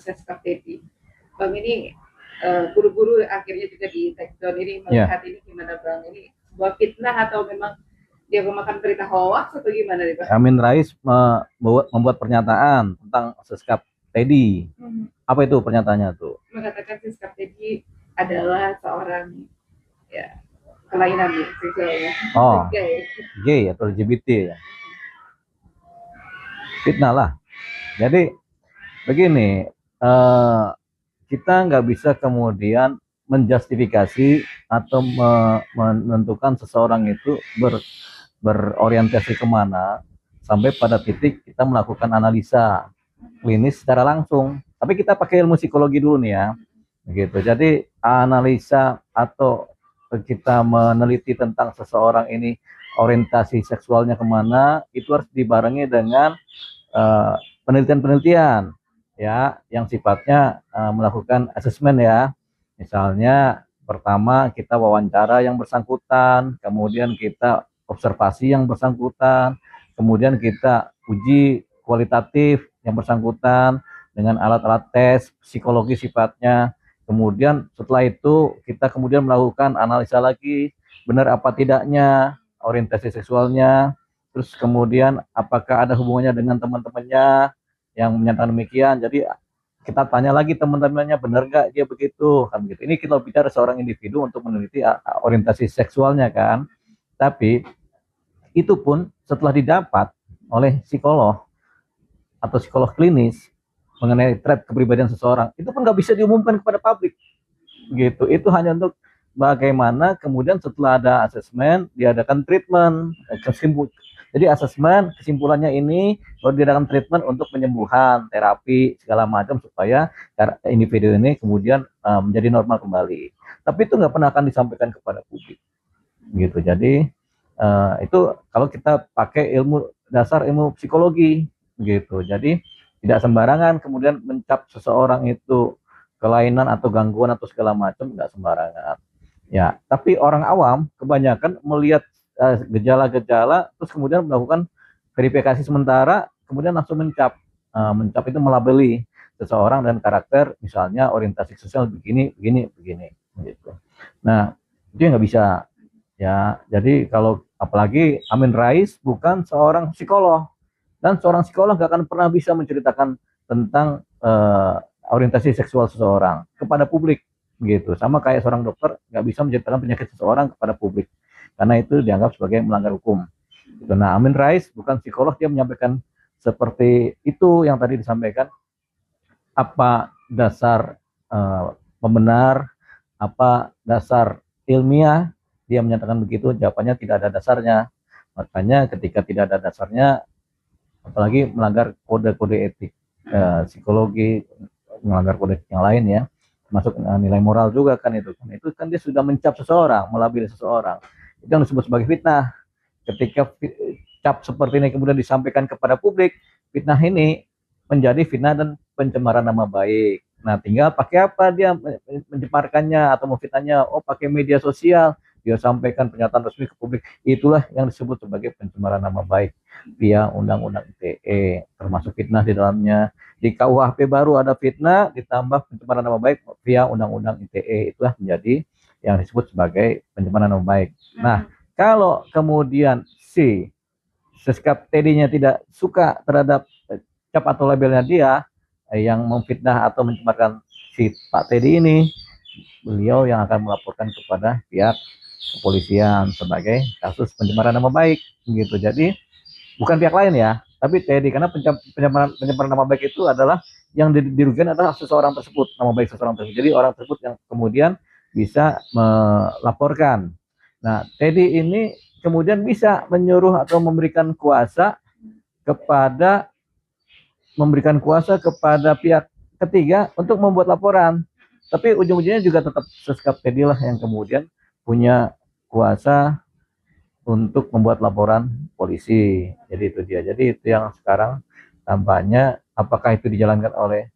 Seskap Teddy. Bang ini buru-buru akhirnya juga di take down ini, melihat ini gimana Bang? Ini sebuah fitnah atau memang dia memakan berita hoax atau gimana nih Bang? Amin Rais membuat pernyataan tentang Seskap Teddy. Apa itu pernyataannya tuh? Mengatakan Seskap Teddy adalah seorang ya kelainan seksualnya. Oh, gay atau LGBT ya. Fitnah lah. Jadi begini, kita nggak bisa kemudian menjustifikasi atau menentukan seseorang itu berorientasi kemana sampai pada titik kita melakukan analisa klinis secara langsung. Tapi kita pakai ilmu psikologi dulu nih ya, gitu. Jadi analisa atau kita meneliti tentang seseorang ini orientasi seksualnya kemana, itu harus dibarengi dengan penelitian-penelitian ya yang sifatnya melakukan asesmen ya. Misalnya pertama kita wawancara yang bersangkutan, kemudian kita observasi yang bersangkutan, kemudian kita uji kualitatif yang bersangkutan dengan alat-alat tes psikologi sifatnya. Kemudian setelah itu kita kemudian melakukan analisa lagi, benar apa tidaknya orientasi seksualnya, terus kemudian apakah ada hubungannya dengan teman-temannya yang menyatakan demikian. Jadi kita tanya lagi teman-temannya, benar nggak dia begitu kan gitu. Ini kita bicara seorang individu untuk meneliti orientasi seksualnya kan. Tapi itu pun setelah didapat oleh psikolog atau psikolog klinis mengenai trait kepribadian seseorang, itu pun nggak bisa diumumkan kepada publik gitu. Itu hanya untuk bagaimana kemudian setelah ada asesmen diadakan treatment. Jadi asesmen kesimpulannya ini baru diadakan treatment untuk penyembuhan, terapi segala macam supaya individu ini kemudian menjadi normal kembali. Tapi itu nggak pernah akan disampaikan kepada publik gitu. Jadi itu kalau kita pakai dasar ilmu psikologi gitu. Jadi tidak sembarangan kemudian mencap seseorang itu kelainan atau gangguan atau segala macam, nggak sembarangan ya. Tapi orang awam kebanyakan melihat gejala-gejala terus kemudian melakukan verifikasi sementara, kemudian langsung mencap itu melabeli seseorang dan karakter, misalnya orientasi sosial begini gitu. Nah itu nggak bisa ya. Jadi kalau apalagi Amin Rais bukan seorang psikolog, dan seorang psikolog gak akan pernah bisa menceritakan tentang orientasi seksual seseorang kepada publik gitu. Sama kayak seorang dokter gak bisa menceritakan penyakit seseorang kepada publik, karena itu dianggap sebagai melanggar hukum gitu. Nah Amin Rais bukan psikolog, dia menyampaikan seperti itu yang tadi disampaikan. Apa dasar pembenar, apa dasar ilmiah dia menyatakan begitu? Jawabannya tidak ada dasarnya. Makanya ketika tidak ada dasarnya, apalagi melanggar kode-kode etik psikologi, melanggar kode yang lain ya, termasuk nilai moral juga kan itu kan dia sudah mencap seseorang, melabeli seseorang, itu yang disebut sebagai fitnah. Ketika cap seperti ini kemudian disampaikan kepada publik, fitnah ini menjadi fitnah dan pencemaran nama baik. Nah tinggal pakai apa dia mencemarkannya atau memfitnahnya? Oh pakai media sosial, dia sampaikan pernyataan resmi ke publik, itulah yang disebut sebagai pencemaran nama baik via Undang-Undang ITE, termasuk fitnah di dalamnya. Di KUHP baru ada fitnah ditambah pencemaran nama baik via Undang-Undang ITE, itulah menjadi yang disebut sebagai pencemaran nama baik. Nah kalau kemudian si Seskap Teddy-nya tidak suka terhadap cap atau labelnya dia yang memfitnah atau mencemarkan si Pak Teddy ini, beliau yang akan melaporkan kepada pihak kepolisian sebagai kasus pencemaran nama baik gitu. Jadi bukan pihak lain ya, tapi Teddy, karena pencemaran nama baik itu adalah yang dirugikan adalah seseorang tersebut, nama baik seseorang tersebut. Jadi orang tersebut yang kemudian bisa melaporkan. Nah Teddy ini kemudian bisa menyuruh atau memberikan kuasa kepada pihak ketiga untuk membuat laporan. Tapi ujung-ujungnya juga tetap Seskap Teddy lah yang kemudian punya kuasa untuk membuat laporan polisi. Jadi itu dia. Jadi itu yang sekarang tampaknya, apakah itu dijalankan oleh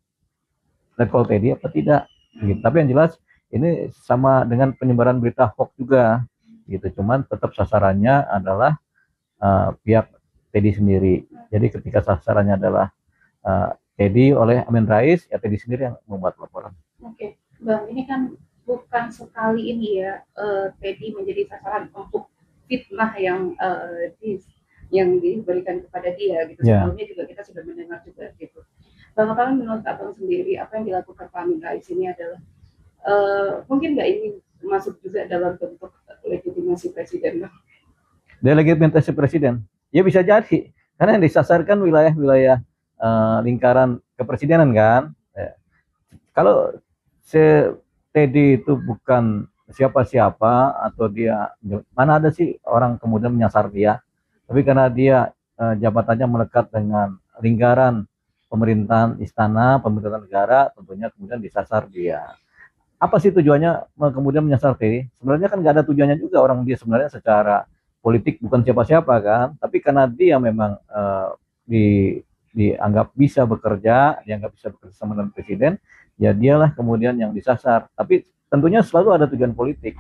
Letkol Teddy apa tidak gitu. Tapi yang jelas ini sama dengan penyebaran berita hoax juga gitu. Cuman tetap sasarannya adalah pihak Teddy sendiri. Jadi ketika sasarannya adalah Teddy oleh Amin Rais, ya Teddy sendiri yang membuat laporan. Oke, Bang, ini kan bukan sekali ini ya, Teddy menjadi sasaran untuk fitnah yang diberikan kepada dia gitu. Ya. Sebelumnya juga kita sudah mendengar juga gitu. Bang, apa menurut Abang sendiri apa yang dilakukan Pak Amin Rais ini adalah mungkin nggak ini masuk juga dalam bentuk legitimasi presiden, Bang? Delegitimasi presiden, ya bisa jadi, karena yang disasarkan wilayah-wilayah lingkaran kepresidenan kan. Ya. Kalau Teddy itu bukan siapa-siapa atau dia mana ada sih orang kemudian menyasar dia, tapi karena dia jabatannya melekat dengan lingkaran pemerintahan istana, pemerintahan negara, tentunya kemudian disasar dia. Apa sih tujuannya kemudian menyasar Teddy? Sebenarnya kan nggak ada tujuannya juga, orang dia sebenarnya secara politik bukan siapa-siapa kan, tapi karena dia memang di dianggap bisa bekerja, dianggap bisa bekerja sama dengan presiden, ya dialah kemudian yang disasar. Tapi tentunya selalu ada tujuan politik.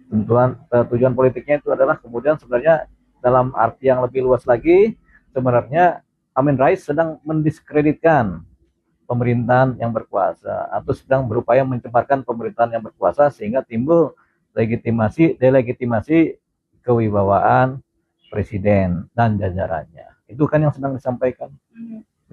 Tujuan politiknya itu adalah kemudian sebenarnya dalam arti yang lebih luas lagi, sebenarnya Amin Rais sedang mendiskreditkan pemerintahan yang berkuasa atau sedang berupaya mencemarkan pemerintahan yang berkuasa sehingga timbul delegitimasi kewibawaan presiden dan jajarannya. Itu kan yang sedang disampaikan.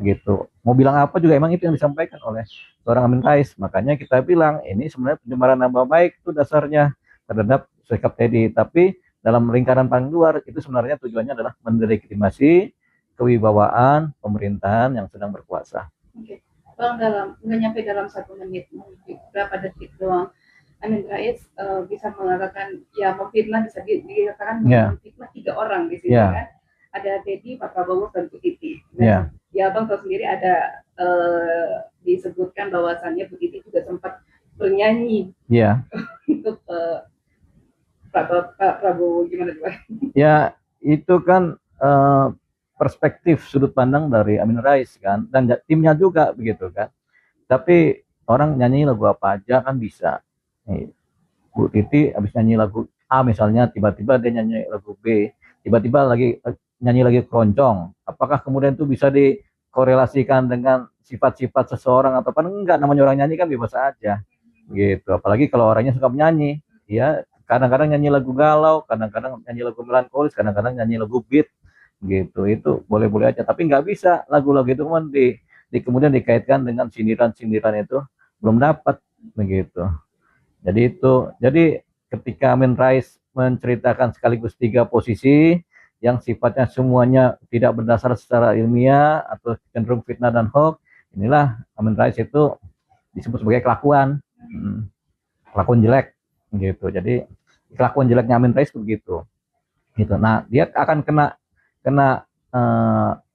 Begitu. Mau bilang apa juga emang itu yang disampaikan oleh seorang Amin Rais. Makanya kita bilang ini sebenarnya pencemaran nama baik itu dasarnya terhadap sikap Teddy. Tapi dalam lingkaran paling luar itu sebenarnya tujuannya adalah mendelegitimasi kewibawaan pemerintahan yang sedang berkuasa. Oke. Bang, nggak nyampe dalam 1 menit, berapa detik doang, Amin Rais bisa mengatakan ya memfitnah, bisa dikatakan memfitnah 3 orang di sini kan. Ada Teddy, Pak Prabowo, dan Bu Titi. Nah, ya Bang tahu sendiri ada disebutkan bahwasannya Bu Titi juga sempat bernyanyi untuk Pak Prabowo, gimana Pak? Ya itu kan perspektif sudut pandang dari Amin Rais kan, dan timnya juga begitu kan. Tapi orang nyanyi lagu apa aja kan bisa. Nih, Bu Titi habis nyanyi lagu A misalnya, tiba-tiba dia nyanyi lagu B, tiba-tiba lagi nyanyi lagi keroncong. Apakah kemudian itu bisa dikorelasikan dengan sifat-sifat seseorang atau apa? Enggak, namanya orang nyanyi kan bebas aja. Gitu. Apalagi kalau orangnya suka menyanyi, ya kadang-kadang nyanyi lagu galau, kadang-kadang nyanyi lagu melankolis, kadang-kadang nyanyi lagu beat gitu. Itu boleh-boleh aja, tapi nggak bisa lagu-lagu itu kan kemudian dikaitkan dengan sindiran-sindiran itu belum dapat begitu. Jadi ketika Amin Rais menceritakan sekaligus 3 posisi yang sifatnya semuanya tidak berdasar secara ilmiah atau cenderung fitnah dan hoax, inilah Amin Rais itu disebut sebagai kelakuan jelek gitu. Jadi kelakuan jeleknya Amin Rais begitu. Gitu. Nah, dia akan kena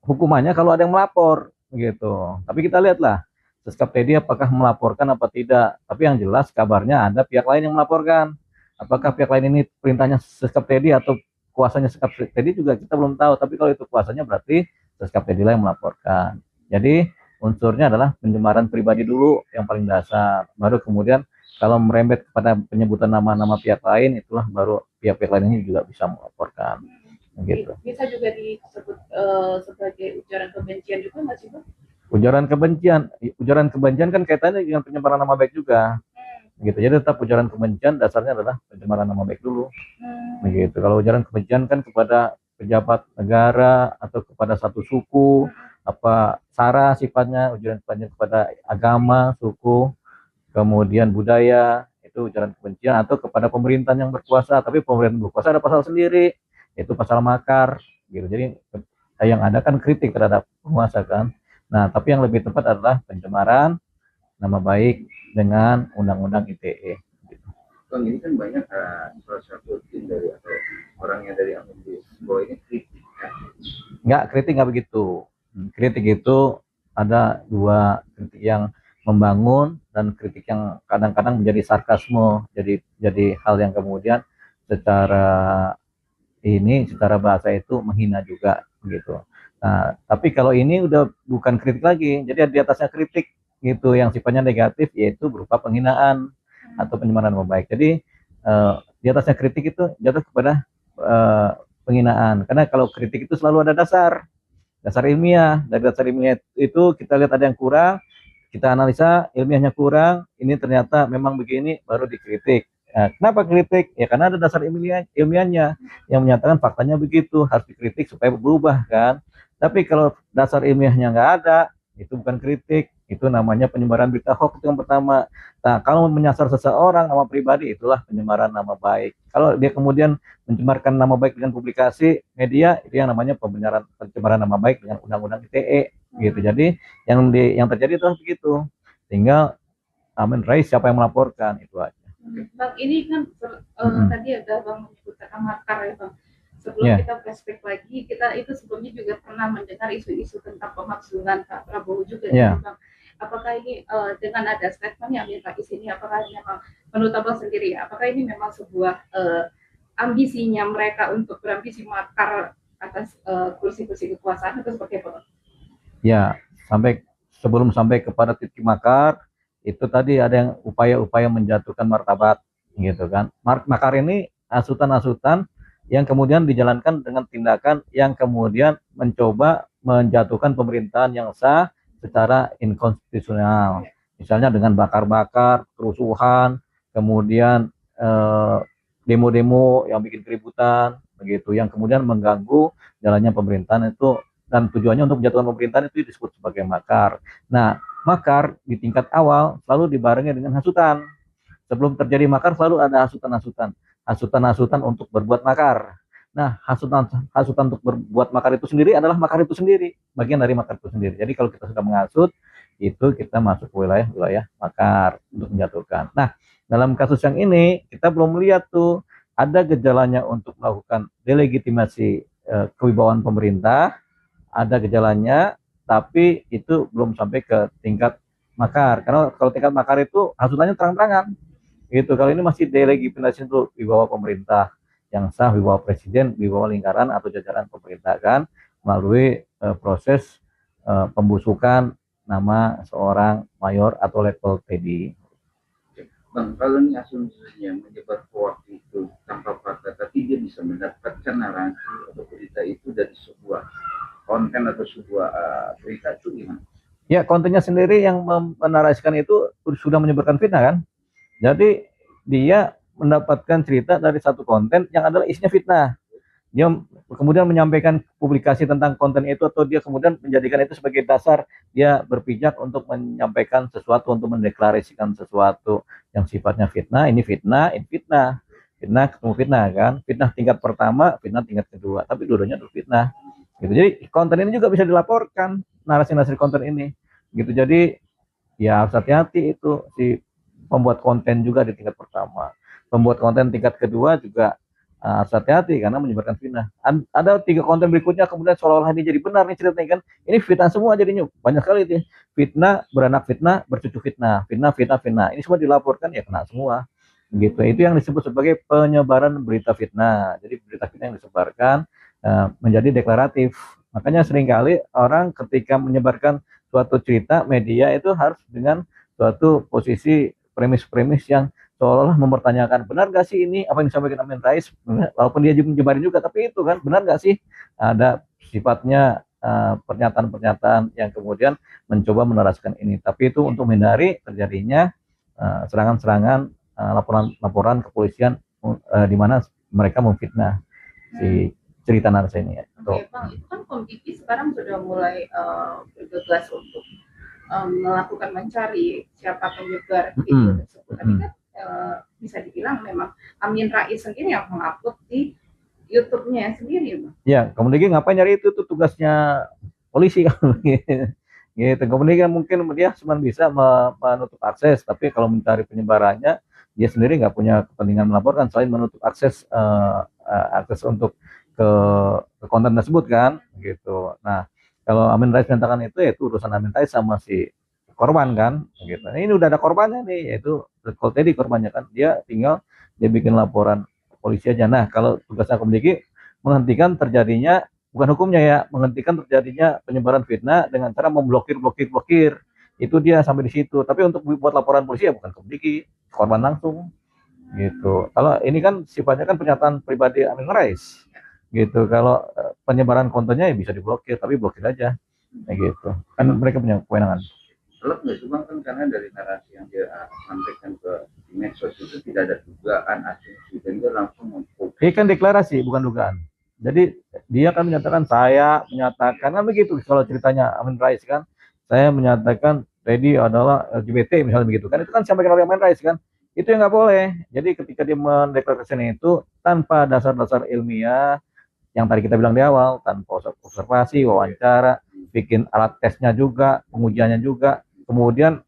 hukumannya kalau ada yang melapor gitu. Tapi kita lihatlah Seskap Teddy apakah melaporkan apa tidak. Tapi yang jelas kabarnya ada pihak lain yang melaporkan. Apakah pihak lain ini perintahnya Seskap Teddy atau kuasanya Seskap Teddy juga kita belum tahu. Tapi kalau itu kuasanya berarti Seskap Teddy lah yang melaporkan. Jadi unsurnya adalah pencemaran pribadi dulu yang paling dasar. Baru kemudian kalau merembet kepada penyebutan nama-nama pihak lain, itulah baru pihak-pihak lain ini juga bisa melaporkan. Gitu. Bisa juga disebut sebagai ujaran kebencian juga nggak sih Bang? Ujaran kebencian kan kaitannya dengan pencemaran nama baik juga. Gitu. Jadi tetap ujaran kebencian dasarnya adalah pencemaran nama baik dulu. Begitu. Kalau ujaran kebencian kan kepada pejabat negara atau kepada satu suku, apa sara sifatnya, ujaran kebencian kepada agama, suku, kemudian budaya, itu ujaran kebencian, atau kepada pemerintahan yang berkuasa. Tapi pemerintahan berkuasa ada pasal sendiri, yaitu pasal makar. Gitu. Jadi yang ada kan kritik terhadap penguasa kan. Nah, tapi yang lebih tepat adalah pencemaran nama baik dengan Undang-Undang ITE. Gitu. Bang, ini kan banyak salah satu tim dari atau orangnya dari Amin bahwa ini kritik. Nggak begitu. Kritik itu ada 2, kritik yang membangun dan kritik yang kadang-kadang menjadi sarkasme, jadi hal yang kemudian secara bahasa itu menghina juga gitu. Nah, tapi kalau ini udah bukan kritik lagi, jadi di atasnya kritik gitu yang sifatnya negatif, yaitu berupa penghinaan atau pencemaran nama baik. Jadi di atasnya kritik itu jatuh kepada penghinaan, karena kalau kritik itu selalu ada dasar dasar ilmiah. Dari dasar ilmiah itu kita lihat ada yang kurang, kita analisa ilmiahnya kurang, ini ternyata memang begini, baru dikritik. Nah, kenapa kritik? Ya karena ada dasar ilmiahnya yang menyatakan faktanya begitu, harus dikritik supaya berubah kan. Tapi kalau dasar ilmiahnya nggak ada, itu bukan kritik, itu namanya penyebaran berita hoax itu yang pertama. Nah, kalau menyasar seseorang nama pribadi, itulah penyemaran nama baik. Kalau dia kemudian mencemarkan nama baik dengan publikasi media, itu yang namanya pencemaran nama baik dengan undang-undang ITE gitu. Jadi yang terjadi itu begitu. Tinggal Amin Rais siapa yang melaporkan, itu aja. Bang, ini kan tadi ada Bang menyebut kata makar ya Bang. Sebelum kita flashback lagi, kita itu sebelumnya juga pernah mendengar isu-isu tentang pemakzulan Pak Prabowo juga ya Bang. Apakah ini dengan ada statementnya Amin Rais ini, apakah memang menurut Abang sendiri, apakah ini memang sebuah ambisinya mereka untuk berambisi makar atas kursi-kursi kekuasaan atau seperti apa? Ya, sebelum sampai kepada titik makar, itu tadi ada yang upaya-upaya menjatuhkan martabat gitu kan. Makar ini asutan-asutan yang kemudian dijalankan dengan tindakan yang kemudian mencoba menjatuhkan pemerintahan yang sah secara inkonstitusional. Misalnya dengan bakar-bakar, kerusuhan, kemudian demo-demo yang bikin keributan begitu, yang kemudian mengganggu jalannya pemerintahan itu, dan tujuannya untuk menjatuhkan pemerintahan itu disebut sebagai makar. Nah, makar di tingkat awal selalu dibarengi dengan hasutan. Sebelum terjadi makar selalu ada hasutan untuk berbuat makar. Nah, hasutan untuk berbuat makar itu sendiri adalah makar itu sendiri, bagian dari makar itu sendiri. Jadi kalau kita sudah menghasut, itu kita masuk ke wilayah makar untuk menjatuhkan. Nah, dalam kasus yang ini kita belum melihat tuh ada gejalanya untuk melakukan delegitimasi kewibawaan pemerintah, ada gejalanya, tapi itu belum sampai ke tingkat makar. Karena kalau tingkat makar itu hasutannya terang-terangan. Gitu. Kalau ini masih delegitimasi untuk wibawa pemerintah yang sah, wibawa presiden, wibawa lingkaran atau jajaran pemerintah kan, melalui proses pembusukan nama seorang mayor atau level TD. Bang, kalau ini asumsinya menyebar hoax itu tanpa fakta, tapi dia bisa mendapatkan narasi atau berita itu dari sebuah konten atau sebuah berita itu gimana? Ya, kontennya sendiri yang menarasikan itu sudah menyebarkan fitnah kan. Jadi dia mendapatkan cerita dari satu konten yang adalah isinya fitnah. Dia kemudian menyampaikan publikasi tentang konten itu, atau dia kemudian menjadikan itu sebagai dasar dia berpijak untuk menyampaikan sesuatu, untuk mendeklarasikan sesuatu yang sifatnya fitnah. Ini fitnah, ini fitnah. Fitnah ketemu fitnah kan. Fitnah tingkat pertama, fitnah tingkat kedua. Tapi dua-duanya itu fitnah. Gitu. Jadi konten ini juga bisa dilaporkan, narasi-narasi konten ini gitu. Jadi ya harus hati-hati itu si pembuat konten juga di tingkat pertama, pembuat konten tingkat kedua juga harus hati-hati karena menyebarkan fitnah. Ada 3 konten berikutnya kemudian seolah-olah ini jadi benar nih ceritanya kan, ini fitnah semua jadinya, banyak sekali itu fitnah, beranak fitnah, bercucu fitnah, fitnah, ini semua dilaporkan ya kena semua gitu. Itu yang disebut sebagai penyebaran berita fitnah. Jadi berita fitnah yang disebarkan menjadi deklaratif. Makanya seringkali orang ketika menyebarkan suatu cerita, media itu harus dengan suatu posisi premis-premis yang seolah-olah mempertanyakan, benar gak sih ini apa yang disampaikan Amin Rais, walaupun dia menyebarin juga, tapi itu kan benar gak sih, ada sifatnya pernyataan-pernyataan yang kemudian mencoba menarasikan ini. Tapi itu untuk menghindari terjadinya serangan-serangan, laporan kepolisian di mana mereka memfitnah si cerita narasi ini ya. Oke, Bang, itu kan Komdiki sekarang sudah mulai bergegas untuk melakukan mencari siapa penyebar video tersebut. Tapi kan bisa dibilang memang Amin Rais sendiri yang mengupload di YouTube-nya sendiri, Bang. Ya, Komdiki ngapain nyari itu tuh tugasnya polisi kan. Gitu. Komdiki mungkin dia cuma bisa menutup akses, tapi kalau mencari penyebarannya dia sendiri nggak punya kepentingan melaporkan selain menutup akses untuk ke konten tersebut kan gitu. Nah, kalau Amin Rais menyatakan itu, yaitu urusan Amin Rais sama si korban kan gitu. Nah, ini udah ada korbannya nih, yaitu Letkol Teddy korbannya kan. Dia tinggal dia bikin laporan polisi aja. Nah, kalau tugasnya Komdiki menghentikan terjadinya, bukan hukumnya ya, menghentikan terjadinya penyebaran fitnah dengan cara memblokir. Itu dia sampai di situ. Tapi untuk buat laporan polisi ya bukan Komdiki, korban langsung gitu. Kalau ini kan sifatnya kan pernyataan pribadi Amin Rais gitu. Kalau penyebaran kontennya ya bisa diblokir, tapi blokir aja, kayak gitu. Kan mereka punya kewenangan. Gelap nggak sih bang, kan karena dari narasi yang dia sampaikan ke di medsos itu tidak ada dugaan asumsi dan dia langsung memfokus. Ini kan deklarasi, bukan dugaan. Jadi dia kan menyatakan, saya menyatakan kan begitu. Kalau ceritanya Amin Rais kan, saya menyatakan Teddy adalah LGBT misalnya begitu kan, itu kan sampaikan oleh Amin Rais kan, itu yang nggak boleh. Jadi ketika dia mendeklarasikan itu tanpa dasar-dasar ilmiah yang tadi kita bilang di awal, tanpa observasi, wawancara, bikin alat tesnya juga, pengujiannya juga, kemudian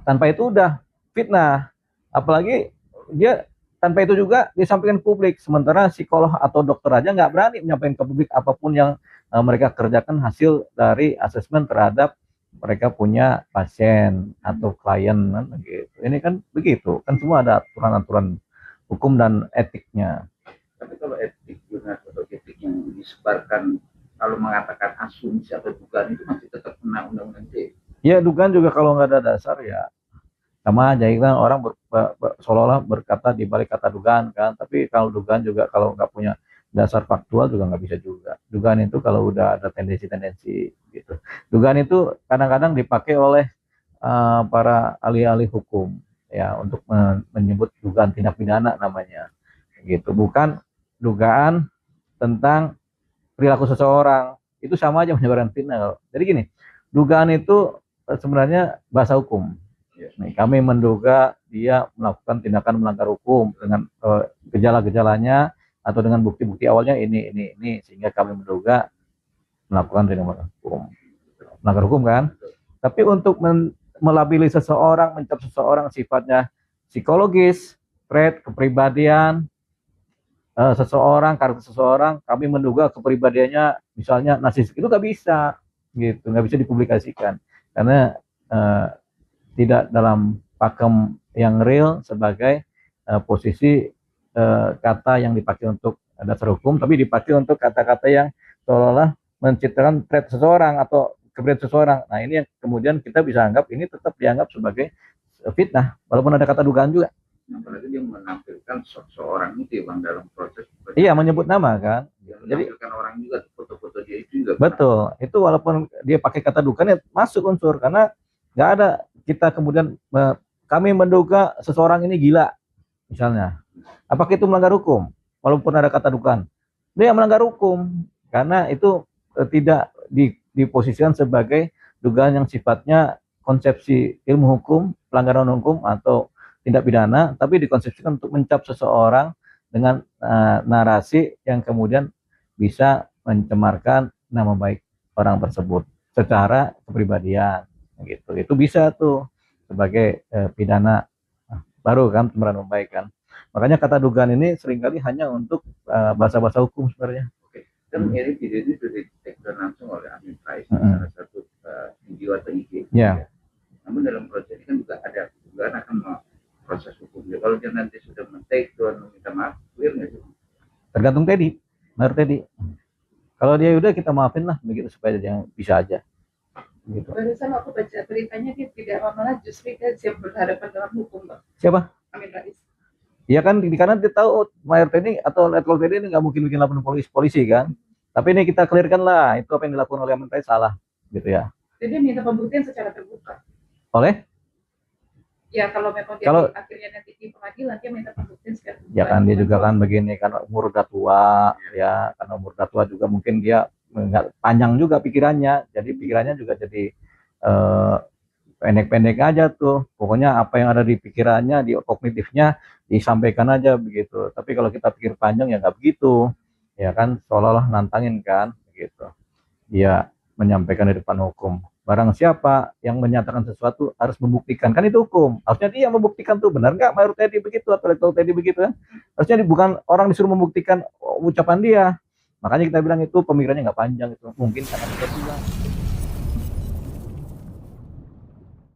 tanpa itu udah fitnah. Apalagi dia tanpa itu juga disampaikan publik, sementara psikolog atau dokter aja nggak berani menyampaikan ke publik apapun yang mereka kerjakan hasil dari asesmen terhadap mereka punya pasien atau klien kan begitu. Ini kan begitu, kan semua ada aturan-aturan hukum dan etiknya. Tapi kalau etik jurnal atau etik yang disebarkan kalau mengatakan asumsi atau dugaan itu masih tetap kena undang-undang ITE. Ya dugaan juga kalau nggak ada dasar ya sama aja, kan orang seolah-olah berkata di balik kata dugaan kan, tapi kalau dugaan juga kalau nggak punya dasar faktual juga nggak bisa juga. Dugaan itu kalau udah ada tendensi-tendensi gitu. Dugaan itu kadang-kadang dipakai oleh para ahli-ahli hukum ya untuk menyebut dugaan tindak pidana namanya gitu, bukan dugaan tentang perilaku seseorang. Itu sama aja menyebarkan fitnah. Jadi gini, dugaan itu sebenarnya bahasa hukum. Nih, kami menduga dia melakukan tindakan melanggar hukum dengan gejala-gejalanya atau dengan bukti-bukti awalnya ini, sehingga kami menduga melakukan tindakan hukum. Melanggar hukum kan? Tapi untuk melabeli seseorang, mencap seseorang sifatnya psikologis, trait, kepribadian seseorang, karakter seseorang, kami menduga kepribadiannya misalnya narsis, itu nggak bisa, gitu, nggak bisa dipublikasikan karena tidak dalam pakem yang real sebagai posisi kata yang dipakai untuk dasar hukum, tapi dipakai untuk kata-kata yang seolah-olah menciptakan trait seseorang atau kepribadian seseorang. Nah ini yang kemudian kita bisa anggap ini tetap dianggap sebagai fitnah, walaupun ada kata dugaan juga. Apalagi dia menampilkan seseorang itu bang dalam proses. Iya, menyebut nama kan. Jadi orang juga foto-foto dia itu juga. Betul, itu walaupun dia pakai kata dugaan ya masuk unsur, karena nggak ada kita kemudian kami menduga seseorang ini gila misalnya, apakah itu melanggar hukum walaupun ada kata dugaan? Dia melanggar hukum karena itu tidak diposisikan sebagai dugaan yang sifatnya konsepsi ilmu hukum, pelanggaran hukum atau tindak pidana, tapi dikonsepsikan untuk mencap seseorang dengan narasi yang kemudian bisa mencemarkan nama baik orang tersebut secara kepribadian gitu. Itu bisa tuh sebagai pidana baru kan, pencemaran nama baik kan. Makanya kata dugaan ini seringkali hanya untuk bahasa-bahasa hukum sebenarnya. Oke. Kan mirip video ini sudah ditekan langsung oleh Amin Rais, salah satu video atau IG. Ya. Namun dalam proses ini kan juga ada dugaan akan proses hukumnya. Kalau dia nanti sudah men-take down meminta maaf, clear nggak sih? Tergantung Teddy, Mayor Teddy. Kalau dia udah kita maafin lah begitu supaya dia bisa aja. Gitu. Barusan aku baca beritanya dia tidak malah justru dia siap berhadapan dengan hukum, Bang. Siapa? Amin Rais. Iya kan, karena dia tahu Mayor Teddy atau Letkol Teddy ini nggak mungkin bikin laporan polisi kan. Tapi ini kita clearkan lah, itu apa yang dilakukan oleh Amin Rais salah, gitu ya. Jadi dia minta pembuktian secara terbuka. Oleh? Ya kalau memang dia akhirnya nanti di pengadilan dia minta pembuktian secara terbuka. Ya kan dia juga kan begini, kan umur udah tua ya, karena umur udah tua juga mungkin dia nggak panjang juga pikirannya, jadi pikirannya juga jadi pendek-pendek aja tuh. Pokoknya apa yang ada di pikirannya, di kognitifnya disampaikan aja begitu. Tapi kalau kita pikir panjang ya nggak begitu, ya kan seolah-olah nantangin kan, begitu. Dia menyampaikan di depan hukum. Barang siapa yang menyatakan sesuatu harus membuktikan, kan itu hukum. Harusnya dia membuktikan tuh benar nggak Mayor Teddy begitu atau Letkol Teddy begitu kan. Harusnya bukan orang disuruh membuktikan ucapan dia. Makanya kita bilang itu pemikirannya nggak panjang, itu mungkin karena kita bilang